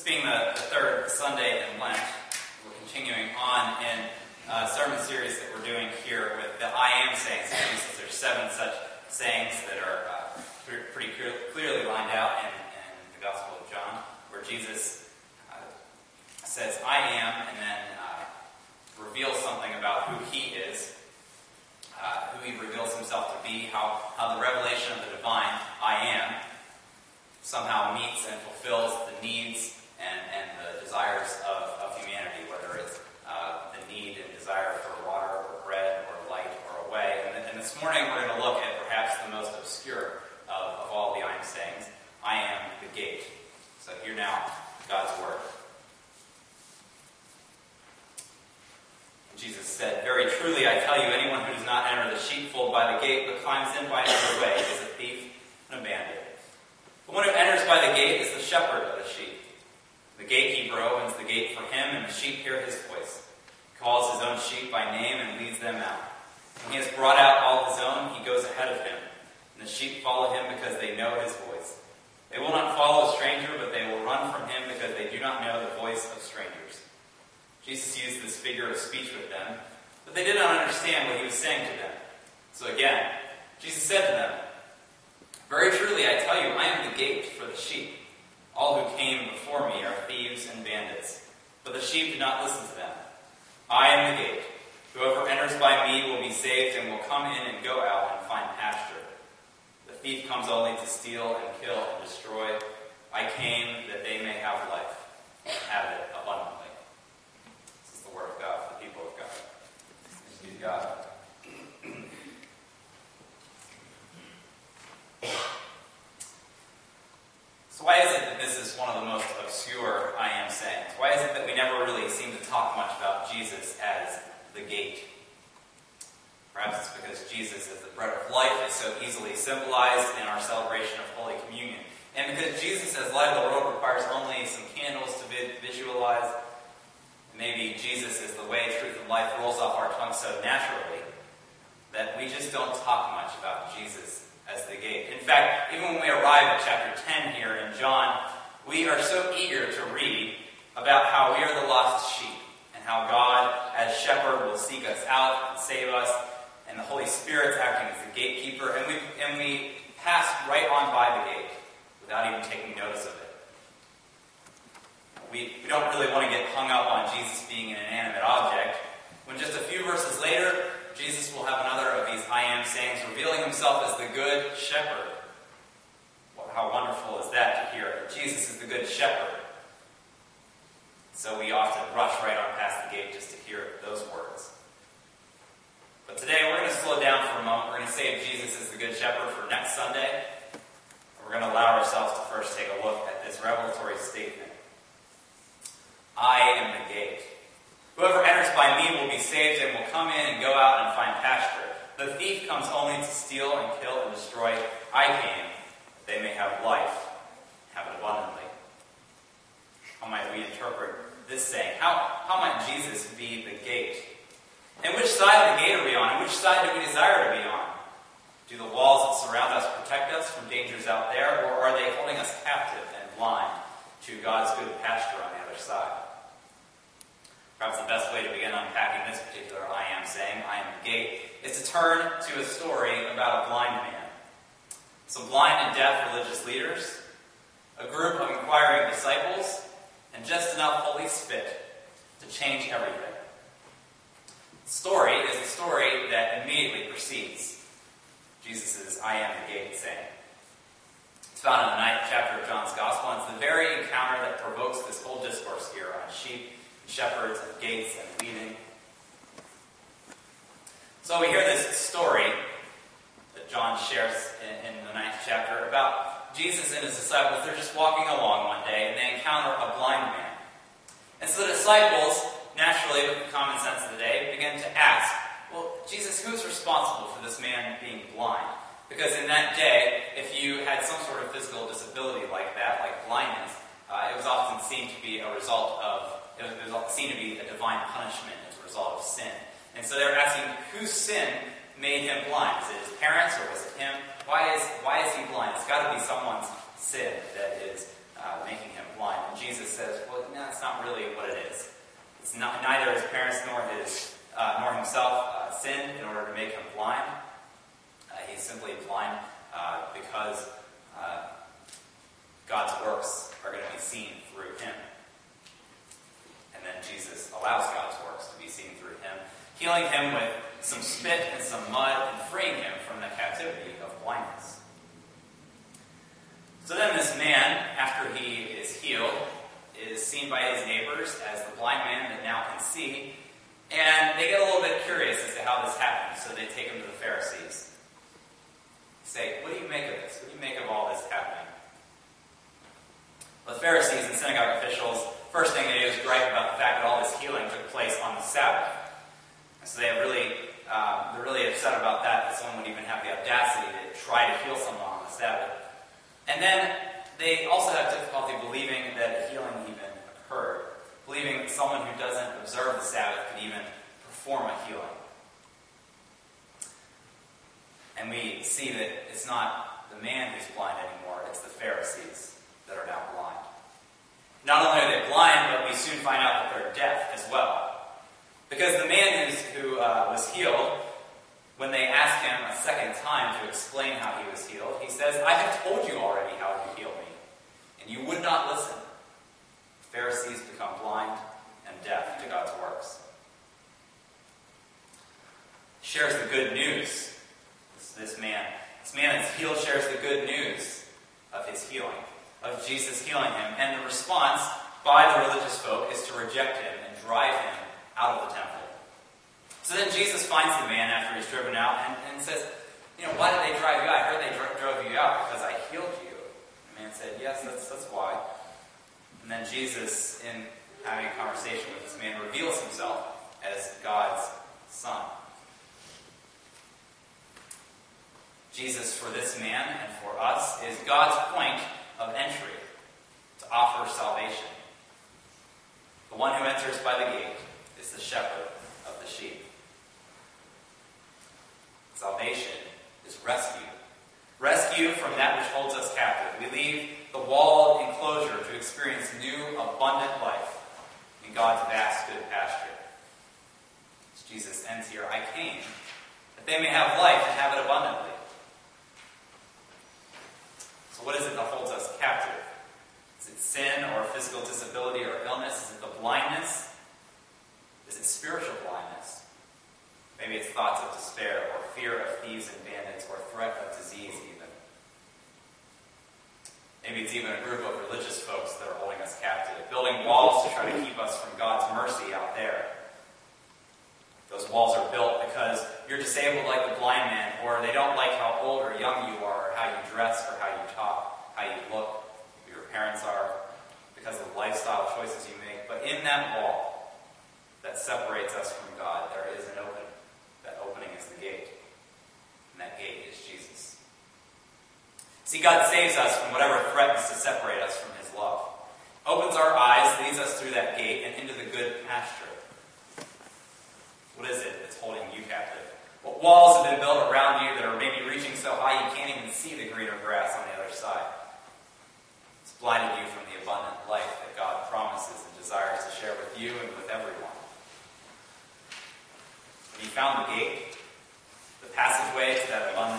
being the third Sunday in Lent, we're continuing on in a sermon series that we're doing here with the I am sayings of Jesus. There's 7 such sayings that are pretty clearly lined out in the Gospel of John, where Jesus says, I am, and then reveals something about who he is, who he reveals himself to be, how the revelation of the divine, I am, somehow meets and fulfills the needs and the desires of humanity, whether it's the need and desire for water or bread or light or a way. And this morning we're going to look at perhaps the most obscure of all the I am sayings. I am the gate. So hear now God's word. Jesus said, Very truly I tell you, anyone who does not enter the sheepfold by the gate but climbs in by another way is a thief and a bandit. The one who enters by the gate is the shepherd of the sheep. The gatekeeper opens the gate for him, and the sheep hear his voice. He calls his own sheep by name and leads them out. When he has brought out all his own, he goes ahead of him, and the sheep follow him because they know his voice. They will not follow a stranger, but they will run from him because they do not know the voice of strangers. Jesus used this figure of speech with them, but they did not understand what he was saying to them. So again, Jesus said to them, Very truly I tell you, I am the gate for the sheep. All who came before me are thieves and bandits, but the sheep did not listen to them. I am the gate. Whoever enters by me will be saved and will come in and go out and find pasture. The thief comes only to steal and kill and destroy. I came that they may have life and have it abundantly. This is the word of God for the people of God. Thanks be to God. So why is it that this is one of the most obscure I am sayings? Why is it that we never really seem to talk much about Jesus as the gate? Perhaps it's because Jesus as the bread of life is so easily symbolized in our celebration of Holy Communion. And because Jesus as light of the world requires only some candles to visualize, maybe Jesus as the way, truth, and life rolls off our tongue so naturally that we just don't talk much about Jesus as the gate. In fact, even when we arrive at chapter 10 here in John, we are so eager to read about how we are the lost sheep and how God, as shepherd, will seek us out and save us, and the Holy Spirit's acting as the gatekeeper, and we pass right on by the gate without even taking notice of it. We don't really want to get hung up on Jesus being an inanimate object, when just a few verses later, Jesus will have another of these I am sayings, revealing himself as the good shepherd. Well, how wonderful is that to hear that Jesus is the good shepherd. So we often rush right on past the gate just to hear those words. But today we're going to slow down for a moment. We're going to save Jesus as the good shepherd for next Sunday. We're going to allow ourselves to first take a look at this revelatory statement. I am the gate. Whoever enters by me will be saved and will come in and go out and find pasture. The thief comes only to steal and kill and destroy. I came that they may have life, have it abundantly. How might we interpret this saying? How might Jesus be the gate? And which side of the gate are we on? And which side do we desire to be on? Do the walls that surround us protect us from dangers out there, or are they holding us captive and blind to God's good pasture on the other side? Perhaps the best way to begin unpacking this particular I am saying, I am the gate, is to turn to a story about a blind man. Some blind and deaf religious leaders, a group of inquiring disciples, and just enough holy spit to change everything. The story is the story that immediately precedes Jesus' I am the gate saying. It's found in the 9th chapter of John's Gospel, and it's the very encounter that provokes this whole discourse here on sheep, shepherds, and gates, and leading. So we hear this story that John shares in the 9th chapter about Jesus and his disciples. They're just walking along one day, and they encounter a blind man. And so the disciples, naturally, with the common sense of the day, begin to ask, well, Jesus, who's responsible for this man being blind? Because in that day, if you had some sort of physical disability like that, like blindness, it was often seen to be a result of it was seen to be a divine punishment as a result of sin. And so they're asking, whose sin made him blind? Is it his parents or was it him? Why is he blind? It's got to be someone's sin that is making him blind. And Jesus says, well, no, that's not really what it is. It's not, neither his parents nor himself sinned in order to make him blind. He's simply blind because God's works are going to be seen through him. And then Jesus allows God's works to be seen through him, healing him with some spit and some mud and freeing him from the captivity of blindness. So then this man, after he is healed, is seen by his neighbors as the blind man that now can see, and they get a little bit curious as to how this happened, so they take him to the Pharisees. Say, what do you make of this? What do you make of all this happening? Well, the Pharisees and synagogue officials, first thing they do is gripe about the fact that all this healing took place on the Sabbath. And so they're really upset about that someone would even have the audacity to try to heal someone on the Sabbath. And then they also have difficulty believing that a healing even occurred, believing that someone who doesn't observe the Sabbath could even perform a healing. And we see that it's not the man who's blind anymore, it's the Pharisees that are now blind. Not only are they blind, but we soon find out that they're deaf as well. Because the man who was healed, when they ask him a second time to explain how he was healed, he says, I have told you already how you healed me, and you would not listen. The Pharisees become blind and deaf to God's works. Shares the good news. This man that's healed shares the good news of his healing, of Jesus healing him, and the response by the religious folk is to reject him and drive him out of the temple. So then Jesus finds the man after he's driven out and says, why did they drive you out? I heard they drove you out because I healed you. The man said, yes, that's why. And then Jesus, in having a conversation with this man, reveals himself as God's Son. Jesus, for this man and for us, is God's point of entry to offer salvation. The one who enters by the gate is the shepherd of the sheep. Salvation is rescue. Rescue from that which holds us captive. We leave the walled enclosure to experience new, abundant life in God's vast good pasture. As Jesus ends here, I came that they may have life and have it abundantly. So what is it that holds us captive? Is it sin or physical disability or illness? Is it the blindness? Is it spiritual blindness? Maybe it's thoughts of despair or fear of thieves and bandits or threat of disease even. Maybe it's even a group of religious folks that are holding us captive, building walls to try to keep us from God's mercy out there. Those walls are built because you're disabled like the blind man, or they don't like how old or young you are, or how you dress, or how you talk, how you look, who your parents are, because of the lifestyle choices you make. But in that wall that separates us from God, there is an opening. That opening is the gate. And that gate is Jesus. See, God saves us from whatever threatens to separate us from his love. Opens our eyes, leads us through that gate and into the good pasture. What is it that's holding you captive? What walls have been built around you that are maybe reaching so high you can't even see the greener grass on the other side? It's blinded you from the abundant life that God promises and desires to share with you and with everyone. When you found the gate, the passageway to that abundant